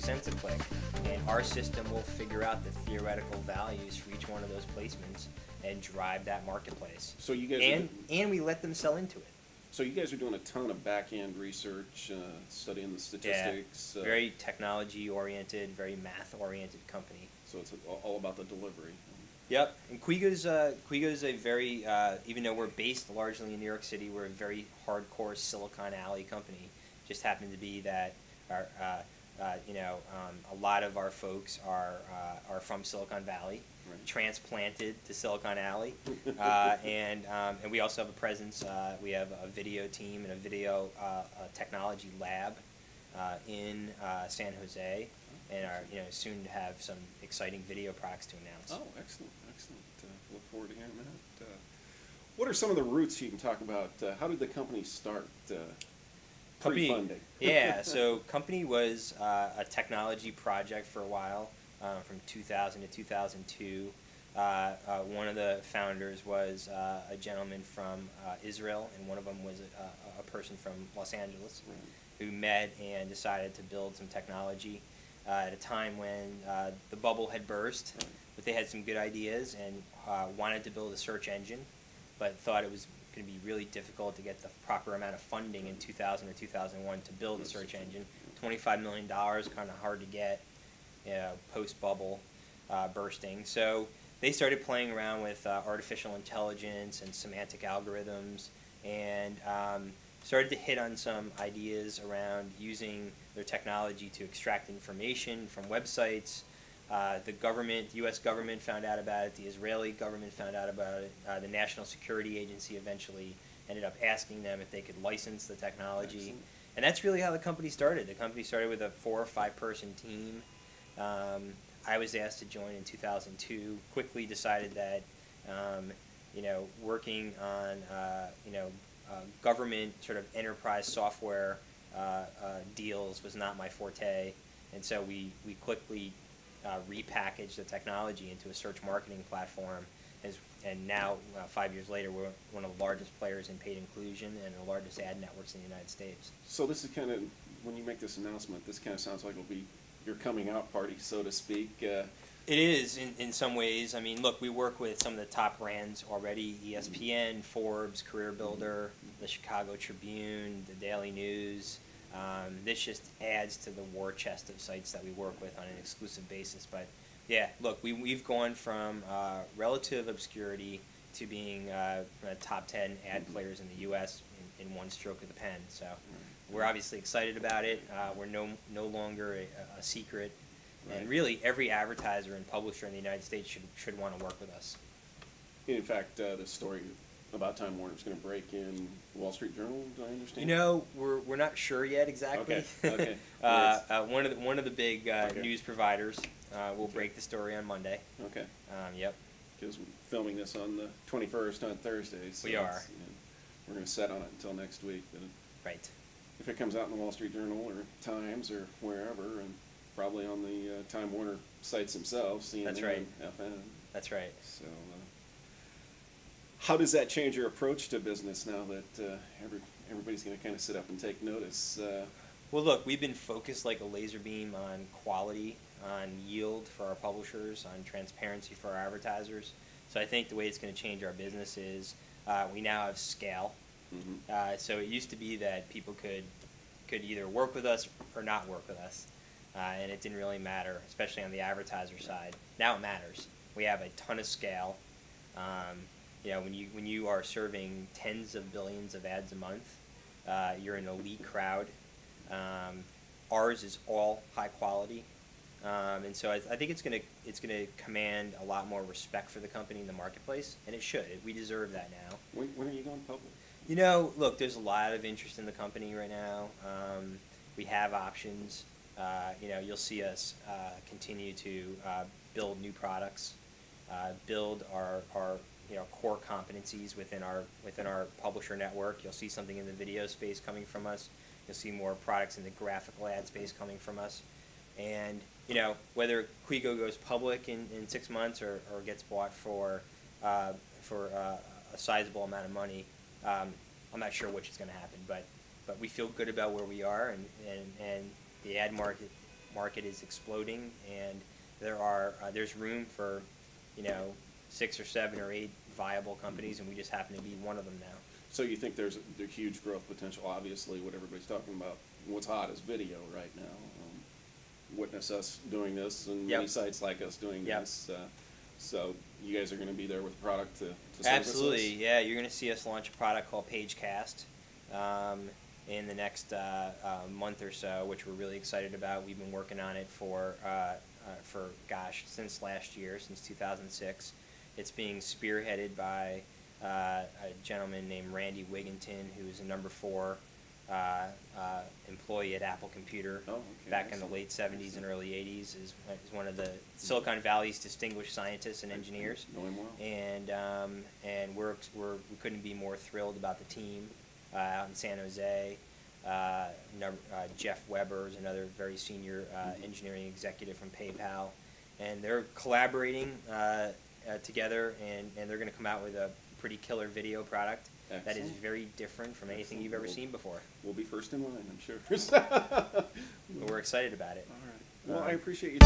cents a click, and our system will figure out the theoretical values for each one of those placements and drive that marketplace. So you guys and we let them sell into it. So you guys are doing a ton of back-end research, studying the statistics. Yeah, very technology-oriented, very math-oriented company. So it's all about the delivery. Yep, and Quigo's a very, even though we're based largely in New York City, we're a very hardcore Silicon Alley company. Just happened to be that our, a lot of our folks are from Silicon Valley, right, transplanted to Silicon Alley, and we also have a presence. We have a video team and a video technology lab in San Jose, and are soon to have some exciting video products to announce. Oh, excellent, excellent. Look forward to hearing that. What are some of the roots you can talk about? How did the company start? Pre-funding. Yeah, so company was a technology project for a while, from 2000 to 2002. One of the founders was a gentleman from Israel, and one of them was a person from Los Angeles, right, who met and decided to build some technology at a time when the bubble had burst, right, but they had some good ideas and wanted to build a search engine, but thought it was going to be really difficult to get the proper amount of funding in 2000 or 2001 to build a search engine. $25 million, kind of hard to get, post-bubble bursting. So they started playing around with artificial intelligence and semantic algorithms, and started to hit on some ideas around using their technology to extract information from websites. The government, the U.S. government found out about it, the Israeli government found out about it, the National Security Agency eventually ended up asking them if they could license the technology. Excellent. And that's really how the company started. The company started with a 4 or 5 person team. I was asked to join in 2002, quickly decided that working on government sort of enterprise software deals was not my forte, and so we quickly repackaged the technology into a search marketing platform, and now 5 years later we're one of the largest players in paid inclusion and the largest ad networks in the United States. So this is kind of, when you make this announcement, this kind of sounds like it'll be your coming out party, so to speak. It is in some ways. I mean, look, we work with some of the top brands already: ESPN, Forbes, Career Builder, the Chicago Tribune, the Daily News. This just adds to the war chest of sites that we work with on an exclusive basis. But yeah, look, we've gone from relative obscurity to being top 10 ad players in the U.S. in one stroke of the pen. So we're obviously excited about it. We're no longer a secret. Right. And really, every advertiser and publisher in the United States should want to work with us. In fact, the story about Time Warner is going to break in Wall Street Journal, do I understand? We're not sure yet exactly. Okay. One of the big news providers will break the story on Monday. Okay. Yep. Because we're filming this on the 21st on Thursday. So we are. We're going to set on it until next week. But right. If it comes out in the Wall Street Journal or Times or wherever, and probably on the Time Warner sites themselves, CNN, that's right, FN. That's right. So, how does that change your approach to business now that everybody's going to kind of sit up and take notice? Well, look, we've been focused like a laser beam on quality, on yield for our publishers, on transparency for our advertisers. So I think the way it's going to change our business is we now have scale. Mm-hmm. So it used to be that people could either work with us or not work with us, and it didn't really matter, especially on the advertiser side. Now it matters. We have a ton of scale. When you are serving tens of billions of ads a month, you're an elite crowd. Ours is all high quality, and so I think it's gonna command a lot more respect for the company in the marketplace, and it should. We deserve that now. When are you going public? Look, there's a lot of interest in the company right now. We have options. You'll see us continue to build new products, build our core competencies within our publisher network. You'll see something in the video space coming from us. You'll see more products in the graphical ad space coming from us. And whether Quigo goes public in 6 months or gets bought for a sizable amount of money, I'm not sure which is going to happen. But we feel good about where we are, and the ad market market is exploding, and there's room for 6 or 7 or 8 viable companies, and we just happen to be one of them now. So you think there's huge growth potential? Obviously, what everybody's talking about, what's hot is video right now. Witness us doing this, and Yep. many sites like us doing Yep. this. So you guys are going to be there with a product to service Absolutely, us? yeah. You're going to see us launch a product called PageCast in the next month or so, which we're really excited about. We've been working on it for since last year, since 2006. It's being spearheaded by a gentleman named Randy Wigginton, who is a number 4 employee at Apple Computer back in the late 70s and early 80s. Is one of the Silicon Valley's distinguished scientists and engineers. Know him well. And we couldn't be more thrilled about the team out in San Jose. Jeff Weber is another very senior engineering executive from PayPal, and they're collaborating together, and they're going to come out with a pretty killer video product. Excellent. That is very different from anything you've ever seen before. We'll be first in line, I'm sure. We're excited about it. All right. Well, I appreciate you.